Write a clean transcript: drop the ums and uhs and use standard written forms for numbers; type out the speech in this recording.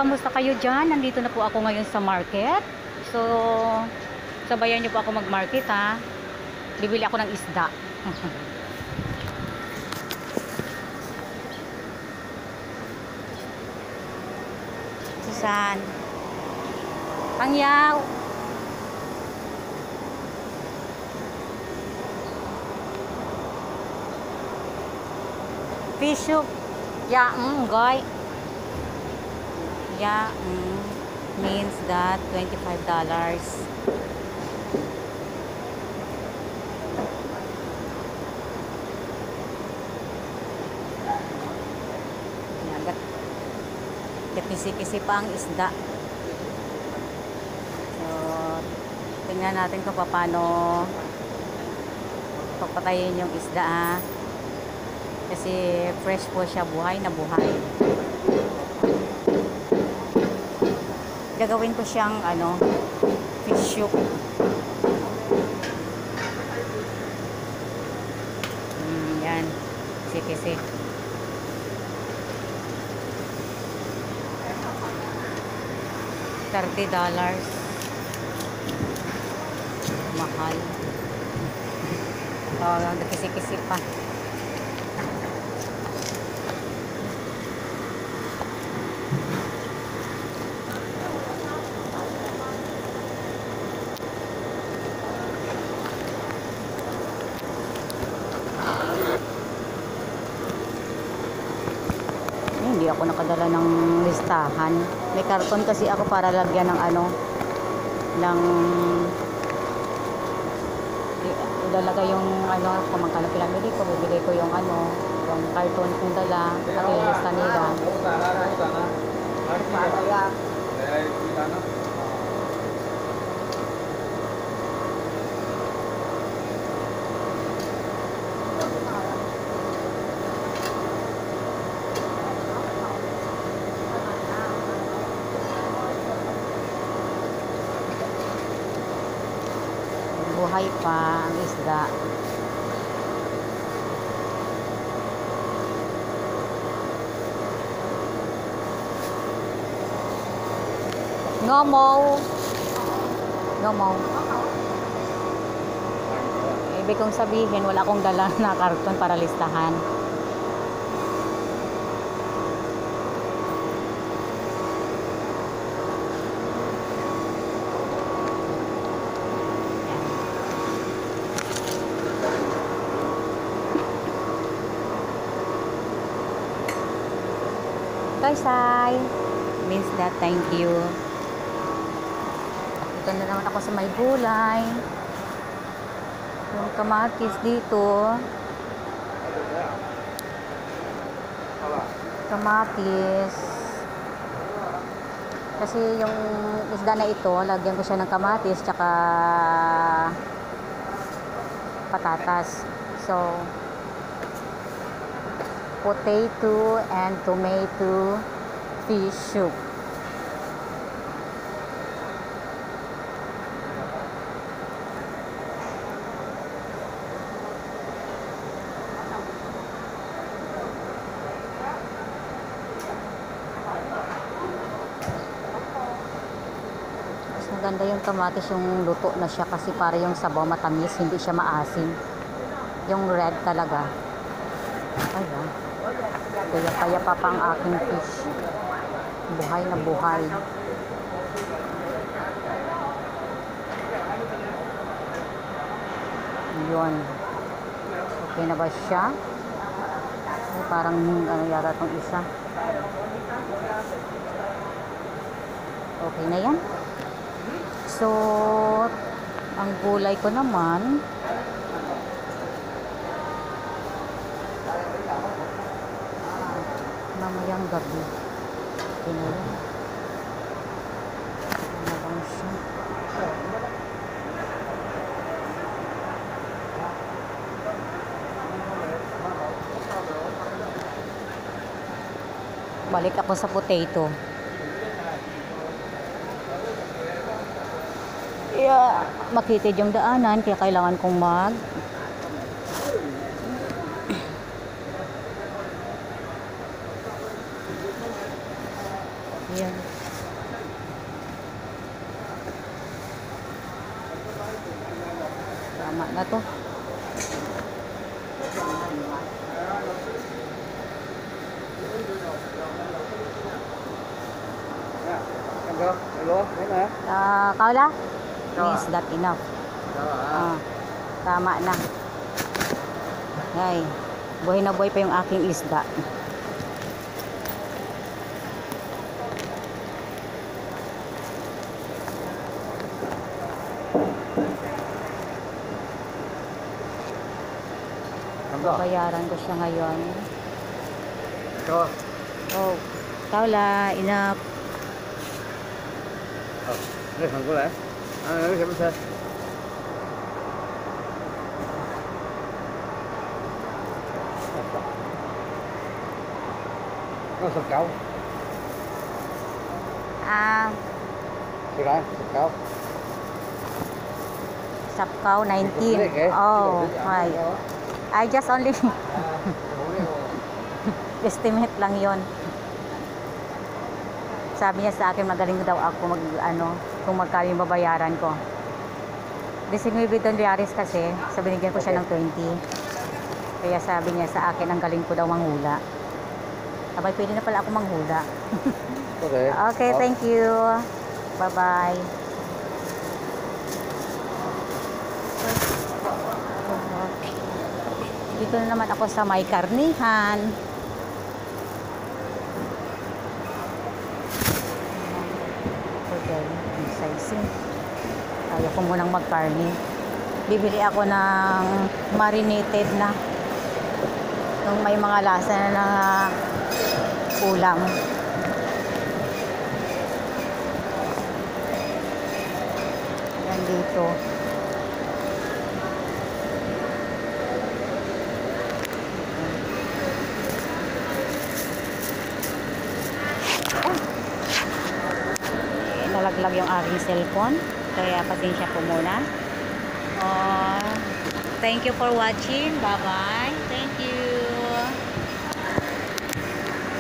kamusta kayo dyan? Nandito na po ako ngayon sa market. So, sabayan niyo po ako mag-market ha. Bibili ako ng isda. Susan. Pangyaw. Fish soup. Yeah, goy. Yeah, means that $25. Kisi-kisi pa ang isda. So, tingnan natin kung paano papatayin yung isda ha. Kasi fresh po siya, buhay na buhay. Gagawin ko siyang fish soup. Yan, kisi-kisi. $30. Mahal. Kisi-kisi pa. Hindi ako nakadala ng listahan. May karton kasi ako para lagyan ng ng ilalagay yung kung magkano pinamili ko, bibili ko yung yung karton kong dala at yung lista nila. Buhay pa ang isda. Ngomo. Ibig kong sabihin, wala akong dala na karton para listahan. Sai means that thank you. Ito na naman ako sa may gulay. Yung kamatis dito. Kamatis. Kasi yung isda na ito, lagyan ko siya ng kamatis tsaka patatas. So, potato and tomato fish soup. Mas maganda yung kamatis yung luto na siya kasi para yung sabaw matamis, hindi siya maasim. Yung red talaga. Ayan. Kaya pa ang aking fish. Buhay na buhay. Yun. Okay na ba siya? Ay, parang yata itong isa. Okay na yan. So, ang gulay ko naman mamayang gabi. Pinili. Ano bang siya? Balik ako sa potato. Yeah, makitid yung daanan kaya kailangan kong yan. Tama na to. Kaula? Is that enough? Tama na. Ay, buhay na buhay pa yung aking isda. Bayaran ko siya ngayon. Oh, Kaula, enough. Đây thằng có lẽ nó sẽ xe nó sập cao cái sập cao Sapkaw 19. Oh, hi. I just only estimate lang yon. Sabi niya sa akin magaling daw ako kung magkano yung babayaran ko. 19 $20 kasi, so binigyan ko siya ng 20. Kaya sabi niya sa akin ang galing ko daw manghula. Sabay pwede na pala ako manghula. Okay. Okay, thank you. Bye-bye. Dito na naman ako sa may karnihan. Sizing. Kaya ko munang mag-carne. Bibili ako ng marinated na. Yung may mga lasa na ulam. Yan dito. Nalaglag yung aking cellphone, kaya pasensya po muna. Thank you for watching. Bye bye.